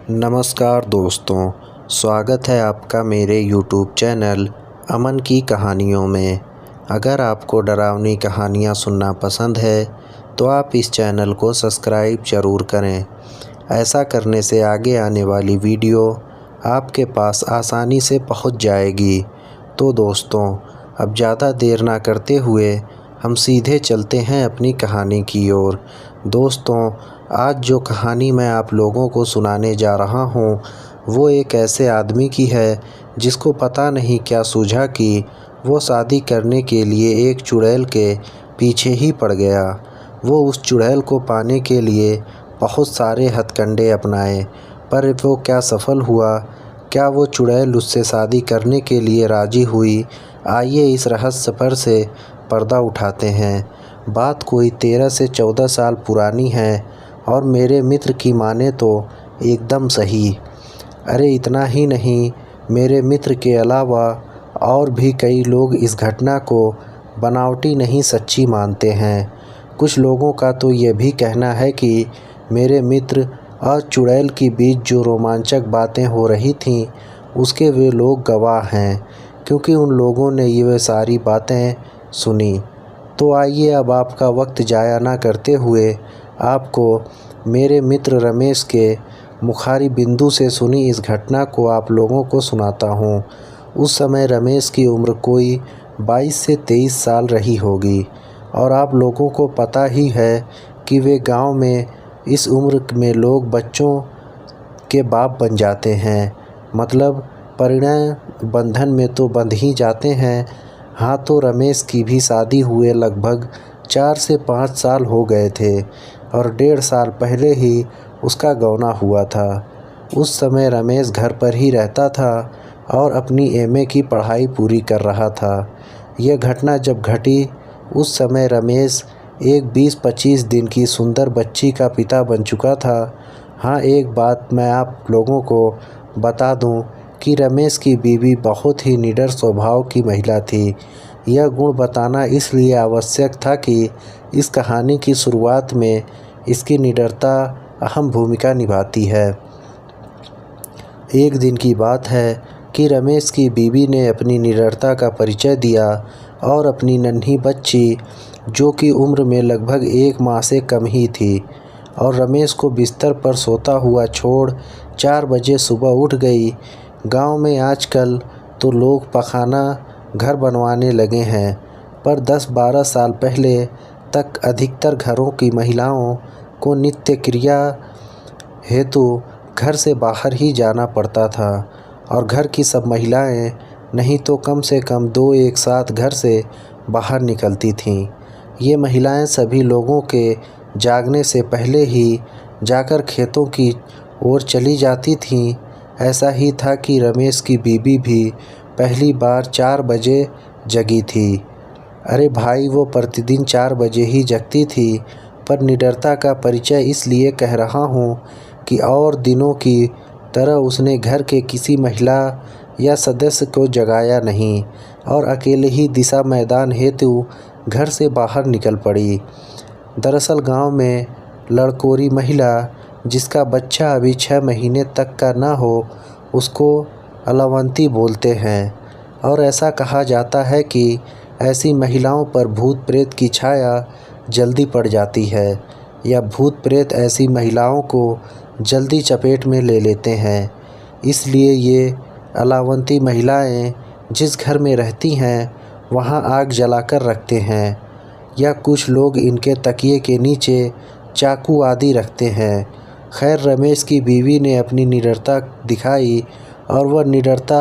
नमस्कार दोस्तों, स्वागत है आपका मेरे YouTube चैनल अमन की कहानियों में। अगर आपको डरावनी कहानियाँ सुनना पसंद है तो आप इस चैनल को सब्सक्राइब ज़रूर करें। ऐसा करने से आगे आने वाली वीडियो आपके पास आसानी से पहुंच जाएगी। तो दोस्तों, अब ज़्यादा देर ना करते हुए हम सीधे चलते हैं अपनी कहानी की ओर। दोस्तों, आज जो कहानी मैं आप लोगों को सुनाने जा रहा हूँ वो एक ऐसे आदमी की है जिसको पता नहीं क्या सूझा कि वो शादी करने के लिए एक चुड़ैल के पीछे ही पड़ गया। वो उस चुड़ैल को पाने के लिए बहुत सारे हथकंडे अपनाए, पर वो क्या सफल हुआ? क्या वो चुड़ैल उससे शादी करने के लिए राज़ी हुई? आइए इस रहस्य पर से पर्दा उठाते हैं। बात कोई 13 से 14 साल पुरानी है और मेरे मित्र की माने तो एकदम सही। अरे इतना ही नहीं, मेरे मित्र के अलावा और भी कई लोग इस घटना को बनावटी नहीं सच्ची मानते हैं। कुछ लोगों का तो ये भी कहना है कि मेरे मित्र और चुड़ैल के बीच जो रोमांचक बातें हो रही थीं उसके वे लोग गवाह हैं, क्योंकि उन लोगों ने ये सारी बातें सुनी। तो आइए अब आपका वक्त ज़ाया ना करते हुए आपको मेरे मित्र रमेश के मुखारी बिंदु से सुनी इस घटना को आप लोगों को सुनाता हूँ। उस समय रमेश की उम्र कोई 22 से 23 साल रही होगी और आप लोगों को पता ही है कि वे गांव में इस उम्र में लोग बच्चों के बाप बन जाते हैं, मतलब परिणय बंधन में तो बंध ही जाते हैं। हाँ, तो रमेश की भी शादी हुए लगभग 4 से 5 साल हो गए थे और 1.5 साल पहले ही उसका गौना हुआ था। उस समय रमेश घर पर ही रहता था और अपनी एमए की पढ़ाई पूरी कर रहा था। यह घटना जब घटी उस समय रमेश एक 20-25 दिन की सुंदर बच्ची का पिता बन चुका था। हाँ, एक बात मैं आप लोगों को बता दूं कि रमेश की बीवी बहुत ही निडर स्वभाव की महिला थी। यह गुण बताना इसलिए आवश्यक था कि इस कहानी की शुरुआत में इसकी निडरता अहम भूमिका निभाती है। एक दिन की बात है कि रमेश की बीवी ने अपनी निडरता का परिचय दिया और अपनी नन्ही बच्ची, जो कि उम्र में लगभग 1 माह से कम ही थी, और रमेश को बिस्तर पर सोता हुआ छोड़ 4 बजे सुबह उठ गई। गांव में आजकल तो लोग पखाना घर बनवाने लगे हैं, पर 10-12 साल पहले तक अधिकतर घरों की महिलाओं को नित्य क्रिया हेतु घर से बाहर ही जाना पड़ता था और घर की सब महिलाएं नहीं तो कम से कम 2 एक साथ घर से बाहर निकलती थीं। ये महिलाएं सभी लोगों के जागने से पहले ही जाकर खेतों की ओर चली जाती थीं। ऐसा ही था कि रमेश की बीवी भी पहली बार 4 बजे जगी थी। अरे भाई, वो प्रतिदिन 4 बजे ही जगती थी, पर निडरता का परिचय इसलिए कह रहा हूँ कि और दिनों की तरह उसने घर के किसी महिला या सदस्य को जगाया नहीं और अकेले ही दिशा मैदान हेतु घर से बाहर निकल पड़ी। दरअसल गांव में लड़कोरी महिला जिसका बच्चा अभी 6 महीने तक का ना हो उसको अलावंती बोलते हैं, और ऐसा कहा जाता है कि ऐसी महिलाओं पर भूत प्रेत की छाया जल्दी पड़ जाती है या भूत प्रेत ऐसी महिलाओं को जल्दी चपेट में ले लेते हैं। इसलिए ये अलावंती महिलाएं जिस घर में रहती हैं वहाँ आग जलाकर रखते हैं, या कुछ लोग इनके तकिए के नीचे चाकू आदि रखते हैं। खैर, रमेश की बीवी ने अपनी निडरता दिखाई और वह निडरता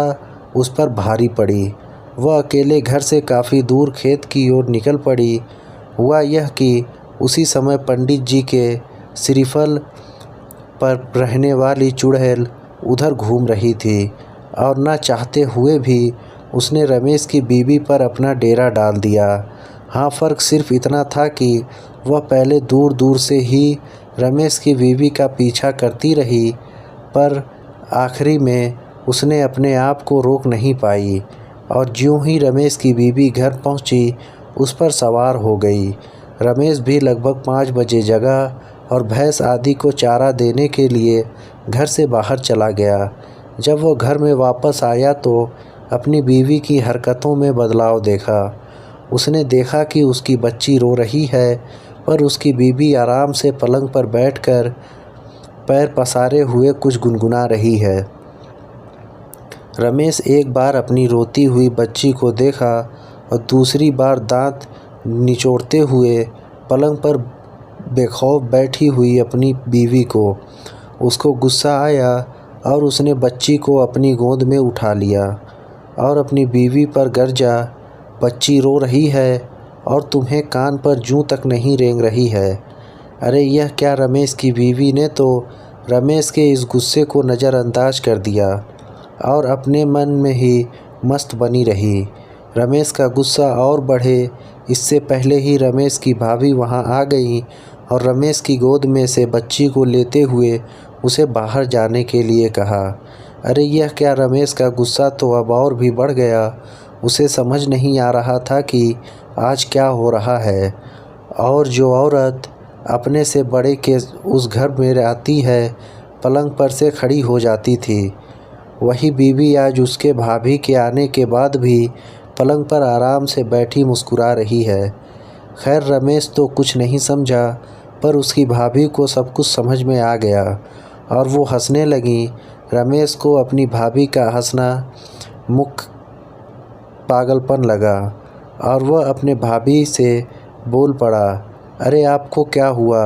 उस पर भारी पड़ी। वह अकेले घर से काफ़ी दूर खेत की ओर निकल पड़ी। हुआ यह कि उसी समय पंडित जी के श्रीफल पर रहने वाली चुड़ैल उधर घूम रही थी और न चाहते हुए भी उसने रमेश की बीवी पर अपना डेरा डाल दिया। हाँ, फ़र्क सिर्फ इतना था कि वह पहले दूर दूर से ही रमेश की बीवी का पीछा करती रही, पर आखिरी में उसने अपने आप को रोक नहीं पाई और ज्यों ही रमेश की बीवी घर पहुंची उस पर सवार हो गई। रमेश भी लगभग 5 बजे जगा और भैंस आदि को चारा देने के लिए घर से बाहर चला गया। जब वो घर में वापस आया तो अपनी बीवी की हरकतों में बदलाव देखा। उसने देखा कि उसकी बच्ची रो रही है, पर उसकी बीवी आराम से पलंग पर बैठकर पैर पसारे हुए कुछ गुनगुना रही है। रमेश एक बार अपनी रोती हुई बच्ची को देखा और दूसरी बार दांत निचोड़ते हुए पलंग पर बेखौफ बैठी हुई अपनी बीवी को। उसको गुस्सा आया और उसने बच्ची को अपनी गोद में उठा लिया और अपनी बीवी पर गरजा, बच्ची रो रही है और तुम्हें कान पर जूं तक नहीं रेंग रही है। अरे यह क्या! रमेश की बीवी ने तो रमेश के इस गुस्से को नज़रअंदाज कर दिया और अपने मन में ही मस्त बनी रही। रमेश का गुस्सा और बढ़े इससे पहले ही रमेश की भाभी वहां आ गई और रमेश की गोद में से बच्ची को लेते हुए उसे बाहर जाने के लिए कहा। अरे यह क्या! रमेश का गुस्सा तो अब और भी बढ़ गया। उसे समझ नहीं आ रहा था कि आज क्या हो रहा है। और जो औरत अपने से बड़े के उस घर में आती है, पलंग पर से खड़ी हो जाती थी, वही बीवी आज उसके भाभी के आने के बाद भी पलंग पर आराम से बैठी मुस्कुरा रही है। खैर रमेश तो कुछ नहीं समझा, पर उसकी भाभी को सब कुछ समझ में आ गया और वो हंसने लगी। रमेश को अपनी भाभी का हंसना मुख्य पागलपन लगा और वह अपने भाभी से बोल पड़ा, अरे आपको क्या हुआ?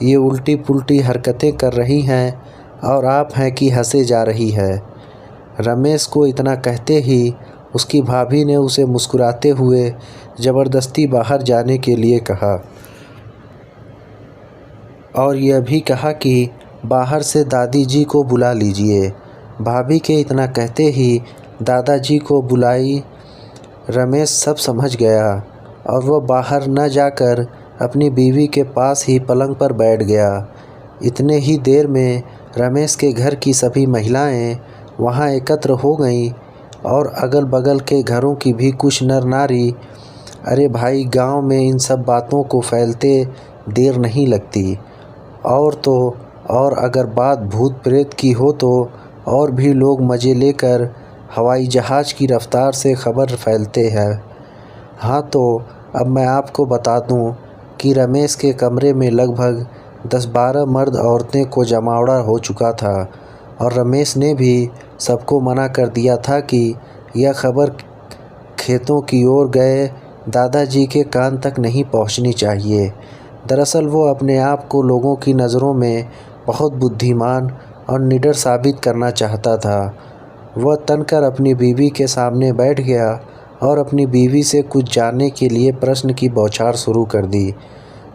ये उल्टी पुल्टी हरकतें कर रही हैं और आप हैं कि हंसे जा रही है। रमेश को इतना कहते ही उसकी भाभी ने उसे मुस्कुराते हुए ज़बरदस्ती बाहर जाने के लिए कहा और यह भी कहा कि बाहर से दादी जी को बुला लीजिए। भाभी के इतना कहते ही दादाजी को बुलाई। रमेश सब समझ गया और वह बाहर न जाकर अपनी बीवी के पास ही पलंग पर बैठ गया। इतने ही देर में रमेश के घर की सभी महिलाएं वहां एकत्र हो गईं और अगल बगल के घरों की भी कुछ नर नारी। अरे भाई, गांव में इन सब बातों को फैलते देर नहीं लगती। और तो और अगर बात भूत प्रेत की हो तो और भी लोग मज़े लेकर हवाई जहाज़ की रफ़्तार से खबर फैलते हैं। हाँ, तो अब मैं आपको बता दूं कि रमेश के कमरे में लगभग 10-12 मर्द औरतें को जमावड़ा हो चुका था और रमेश ने भी सबको मना कर दिया था कि यह खबर खेतों की ओर गए दादाजी के कान तक नहीं पहुंचनी चाहिए। दरअसल वो अपने आप को लोगों की नज़रों में बहुत बुद्धिमान और निडर साबित करना चाहता था। वह तनकर अपनी बीवी के सामने बैठ गया और अपनी बीवी से कुछ जानने के लिए प्रश्न की बौछार शुरू कर दी।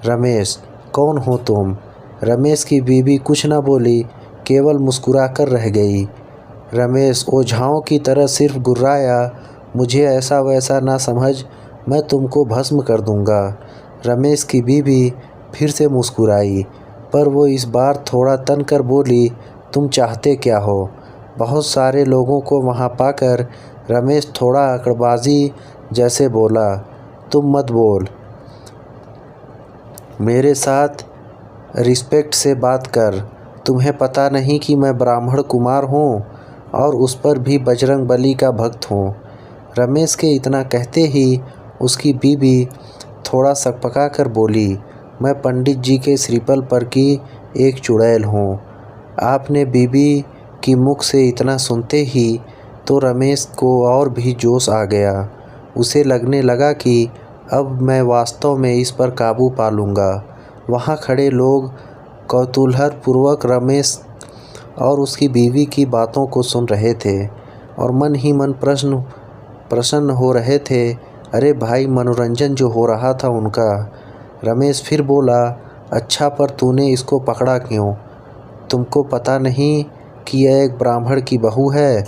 रमेश, कौन हो तुम? रमेश की बीवी कुछ न बोली, केवल मुस्कुरा कर रह गई। रमेश ओझाओं की तरह सिर्फ गुर्राया, मुझे ऐसा वैसा ना समझ, मैं तुमको भस्म कर दूंगा। रमेश की बीवी फिर से मुस्कुराई, पर वो इस बार थोड़ा तनकर बोली, तुम चाहते क्या हो? बहुत सारे लोगों को वहाँ पाकर रमेश थोड़ा अकड़बाजी जैसे बोला, तुम मत बोल, मेरे साथ रिस्पेक्ट से बात कर। तुम्हें पता नहीं कि मैं ब्राह्मण कुमार हूँ और उस पर भी बजरंग बली का भक्त हूँ। रमेश के इतना कहते ही उसकी बीवी थोड़ा सकपका कर बोली, मैं पंडित जी के श्रीफल पर की एक चुड़ैल हूँ। आपने बीवी की मुख से इतना सुनते ही तो रमेश को और भी जोश आ गया। उसे लगने लगा कि अब मैं वास्तव में इस पर काबू पा लूँगा। वहाँ खड़े लोग कौतूहलपूर्वक रमेश और उसकी बीवी की बातों को सुन रहे थे और मन ही मन प्रसन्न हो रहे थे। अरे भाई, मनोरंजन जो हो रहा था उनका। रमेश फिर बोला, अच्छा, पर तूने इसको पकड़ा क्यों? तुमको पता नहीं कि यह एक ब्राह्मण की बहू है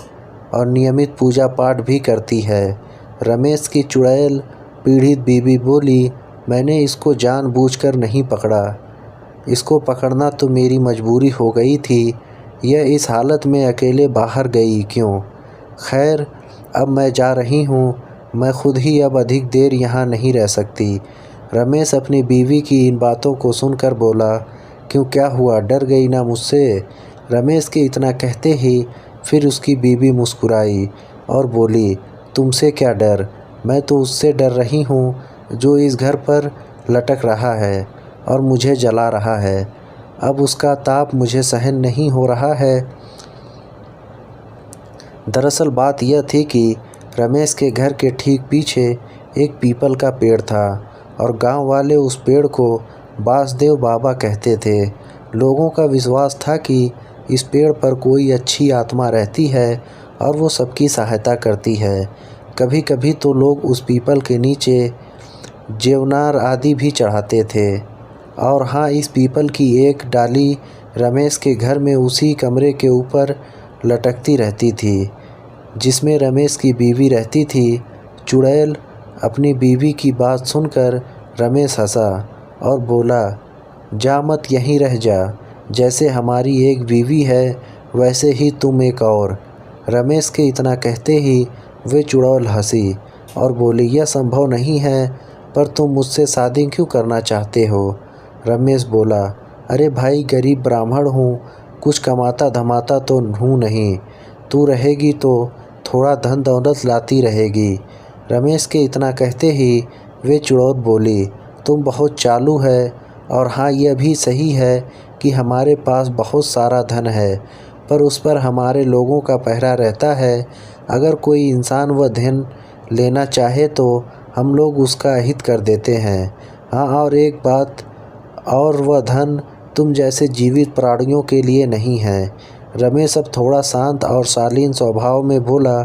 और नियमित पूजा पाठ भी करती है? रमेश की चुड़ैल पीड़ित बीवी बोली, मैंने इसको जानबूझकर नहीं पकड़ा। इसको पकड़ना तो मेरी मजबूरी हो गई थी। यह इस हालत में अकेले बाहर गई क्यों? खैर, अब मैं जा रही हूँ। मैं खुद ही अब अधिक देर यहाँ नहीं रह सकती। रमेश अपनी बीवी की इन बातों को सुनकर बोला, क्यों, क्या हुआ? डर गई ना मुझसे? रमेश के इतना कहते ही फिर उसकी बीवी मुस्कुराई और बोली, तुमसे क्या डर, मैं तो उससे डर रही हूँ जो इस घर पर लटक रहा है और मुझे जला रहा है। अब उसका ताप मुझे सहन नहीं हो रहा है। दरअसल बात यह थी कि रमेश के घर के ठीक पीछे एक पीपल का पेड़ था और गांव वाले उस पेड़ को बासदेव बाबा कहते थे। लोगों का विश्वास था कि इस पेड़ पर कोई अच्छी आत्मा रहती है और वो सबकी सहायता करती है। कभी कभी तो लोग उस पीपल के नीचे जेवनार आदि भी चढ़ाते थे। और हाँ, इस पीपल की एक डाली रमेश के घर में उसी कमरे के ऊपर लटकती रहती थी जिसमें रमेश की बीवी रहती थी। चुड़ैल अपनी बीवी की बात सुनकर रमेश हंसा और बोला, जा मत, यहीं रह जा। जैसे हमारी एक बीवी है वैसे ही तुम एक और। रमेश के इतना कहते ही वे चुड़ैल हंसी और बोली, यह संभव नहीं है, पर तुम मुझसे शादी क्यों करना चाहते हो? रमेश बोला, अरे भाई, गरीब ब्राह्मण हूँ, कुछ कमाता धमाता तो हूँ नहीं। तू रहेगी तो थोड़ा धन दौलत लाती रहेगी। रमेश के इतना कहते ही वे चुड़ैल बोली, तुम बहुत चालू है, और हाँ, यह भी सही है कि हमारे पास बहुत सारा धन है, पर उस पर हमारे लोगों का पहरा रहता है। अगर कोई इंसान वह धन लेना चाहे तो हम लोग उसका हित कर देते हैं। हाँ, और एक बात और, वह धन तुम जैसे जीवित प्राणियों के लिए नहीं है। रमेश अब थोड़ा शांत और शालीन स्वभाव में बोला,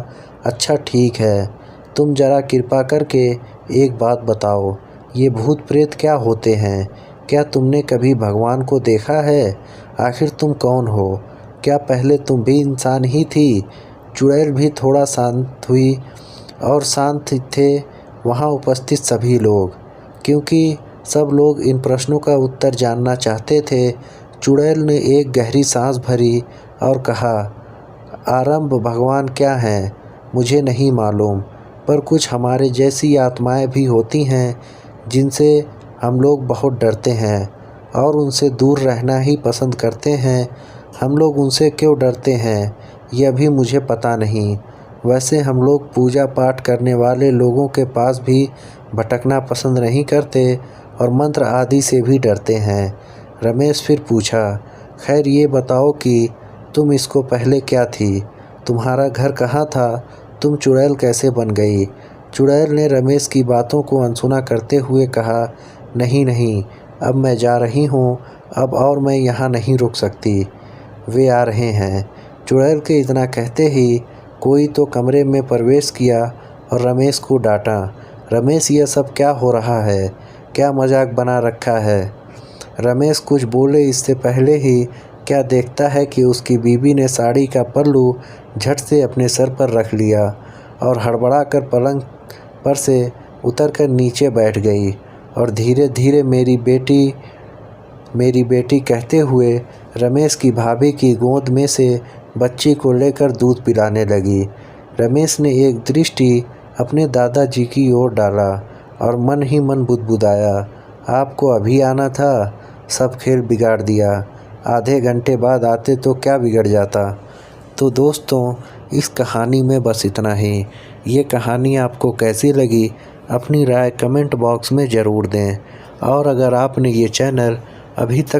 अच्छा ठीक है, तुम जरा कृपा करके एक बात बताओ, ये भूत प्रेत क्या होते हैं? क्या तुमने कभी भगवान को देखा है? आखिर तुम कौन हो? क्या पहले तुम भी इंसान ही थी? चुड़ैल भी थोड़ा शांत हुई और शांत थे वहाँ उपस्थित सभी लोग, क्योंकि सब लोग इन प्रश्नों का उत्तर जानना चाहते थे। चुड़ैल ने एक गहरी सांस भरी और कहा, आरंभ भगवान क्या हैं मुझे नहीं मालूम, पर कुछ हमारे जैसी आत्माएं भी होती हैं जिनसे हम लोग बहुत डरते हैं और उनसे दूर रहना ही पसंद करते हैं। हम लोग उनसे क्यों डरते हैं यह भी मुझे पता नहीं। वैसे हम लोग पूजा पाठ करने वाले लोगों के पास भी भटकना पसंद नहीं करते और मंत्र आदि से भी डरते हैं। रमेश फिर पूछा, खैर ये बताओ कि तुम इसको पहले क्या थी? तुम्हारा घर कहाँ था? तुम चुड़ैल कैसे बन गई? चुड़ैल ने रमेश की बातों को अनसुना करते हुए कहा, नहीं नहीं, अब मैं जा रही हूँ अब, और मैं यहाँ नहीं रुक सकती, वे आ रहे हैं। चुड़ैल के इतना कहते ही कोई तो कमरे में प्रवेश किया और रमेश को डांटा, रमेश यह सब क्या हो रहा है? क्या मजाक बना रखा है? रमेश कुछ बोले इससे पहले ही क्या देखता है कि उसकी बीवी ने साड़ी का पल्लू झट से अपने सर पर रख लिया और हड़बड़ा कर पलंग पर से उतरकर नीचे बैठ गई और धीरे धीरे मेरी बेटी कहते हुए रमेश की भाभी की गोद में से बच्ची को लेकर दूध पिलाने लगी। रमेश ने एक दृष्टि अपने दादाजी की ओर डाला और मन ही मन बुदबुदाया, आपको अभी आना था, सब खेल बिगाड़ दिया। आधे घंटे बाद आते तो क्या बिगड़ जाता। तो दोस्तों, इस कहानी में बस इतना ही। ये कहानी आपको कैसी लगी अपनी राय कमेंट बॉक्स में ज़रूर दें, और अगर आपने ये चैनल अभी तक